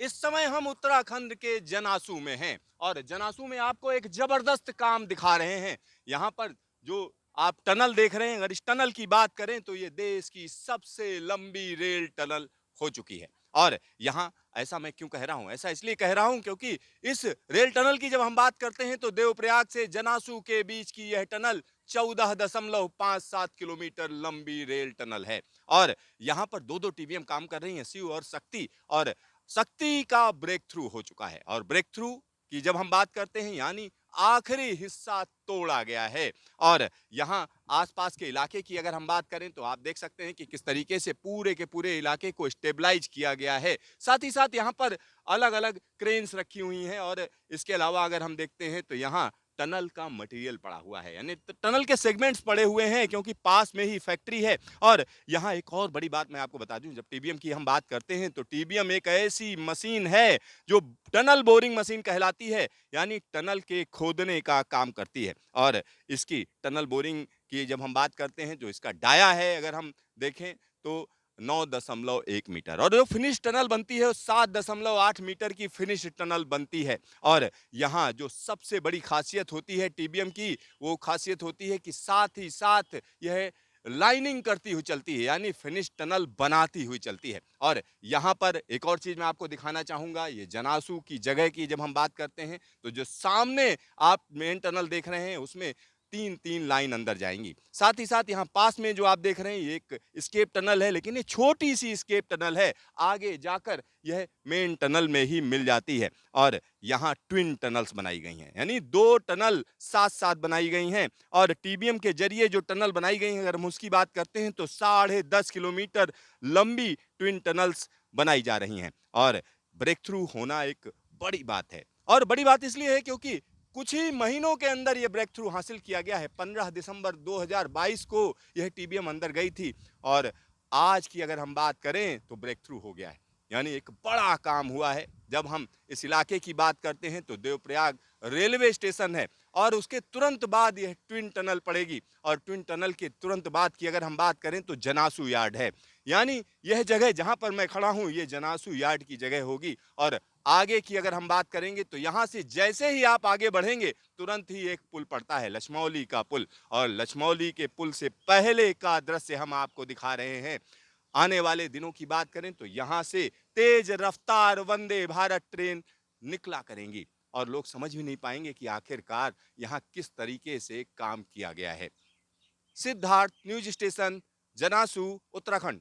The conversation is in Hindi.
इस समय हम उत्तराखंड के जनासू में हैं और जनासू में आपको एक जबरदस्त काम दिखा रहे हैं। यहाँ पर जो आप टनल देख रहे हैं, अगर इस टनल की बात करें तो ये देश की सबसे लंबी रेल टनल हो चुकी है। और यहाँ ऐसा मैं क्यों कह रहा हूँ, ऐसा इसलिए कह रहा हूँ क्योंकि इस रेल टनल की जब हम बात करते हैं तो देवप्रयाग से जनासू के बीच की यह टनल 14.57 किलोमीटर लंबी रेल टनल है। और यहाँ पर दो दो टीबीएम काम कर रही हैं, शिव और शक्ति। और शक्ति का ब्रेक थ्रू हो चुका है और ब्रेक थ्रू की जब हम बात करते हैं यानी आखिरी हिस्सा तोड़ा गया है। और यहाँ आसपास के इलाके की अगर हम बात करें तो आप देख सकते हैं कि किस तरीके से पूरे के पूरे इलाके को स्टेबलाइज किया गया है। साथ ही साथ यहाँ पर अलग अलग क्रेन्स रखी हुई हैं और इसके अलावा अगर हम देखते हैं तो यहाँ टनल का मटेरियल पड़ा हुआ है, यानी टनल के सेगमेंट्स पड़े हुए हैं क्योंकि पास में ही फैक्ट्री है। और यहाँ एक और बड़ी बात मैं आपको बता दूं, जब टीबीएम की हम बात करते हैं तो टीबीएम एक ऐसी मशीन है जो टनल बोरिंग मशीन कहलाती है, यानी टनल के खोदने का काम करती है। और इसकी टनल बोरिंग की जब हम बात करते हैं जो इसका डाया है अगर हम देखें तो 9.1 मीटर, और जो फिनिश टनल बनती है वो 7.8 मीटर की फिनिश टनल बनती है। और यहाँ जो सबसे बड़ी खासियत होती है टीबीएम की, वो खासियत होती है कि साथ ही साथ यह लाइनिंग करती हुई चलती है, यानी फिनिश टनल बनाती हुई चलती है। और यहाँ पर एक और चीज मैं आपको दिखाना चाहूंगा, ये जनासू की जगह की जब हम बात करते हैं तो जो सामने आप मेन टनल देख रहे हैं उसमें तीन तीन लाइन अंदर जाएंगी। साथ ही साथ यहाँ पास में जो आप देख रहे हैं ये एक स्केप टनल है, लेकिन ये छोटी सी स्केप टनल है, आगे जाकर यह मेन टनल में ही मिल जाती है। और यहाँ ट्विन टनल्स बनाई गई हैं, यानी दो टनल साथ साथ बनाई गई हैं। और टीबीएम के जरिए जो टनल बनाई गई हैं अगर हम उसकी बात करते हैं तो 10.5 किलोमीटर लंबी ट्विन टनल्स बनाई जा रही हैं। और ब्रेक थ्रू होना एक बड़ी बात है, और बड़ी बात इसलिए है क्योंकि कुछ ही महीनों के अंदर यह ब्रेक थ्रू हासिल किया गया है। 15 दिसंबर 2022 को यह टीबीएम अंदर गई थी और आज की अगर हम बात करें तो ब्रेक थ्रू हो गया है, यानी एक बड़ा काम हुआ है। जब हम इस इलाके की बात करते हैं तो देवप्रयाग रेलवे स्टेशन है और उसके तुरंत बाद यह ट्विन टनल पड़ेगी, और ट्विन टनल के तुरंत बाद की अगर हम बात करें तो जनासू यार्ड है, यानी यह जगह जहां पर मैं खड़ा हूं ये जनासू यार्ड की जगह होगी। और आगे की अगर हम बात करेंगे तो यहां से जैसे ही आप आगे बढ़ेंगे तुरंत ही एक पुल पड़ता है, लछमौली का पुल, और लछमौली के पुल से पहले का दृश्य हम आपको दिखा रहे हैं। आने वाले दिनों की बात करें तो यहां से तेज रफ्तार वंदे भारत ट्रेन निकला करेंगी और लोग समझ भी नहीं पाएंगे कि आखिरकार यहां किस तरीके से काम किया गया है। सिद्धार्थ, न्यूज स्टेशन, जनासू, उत्तराखंड।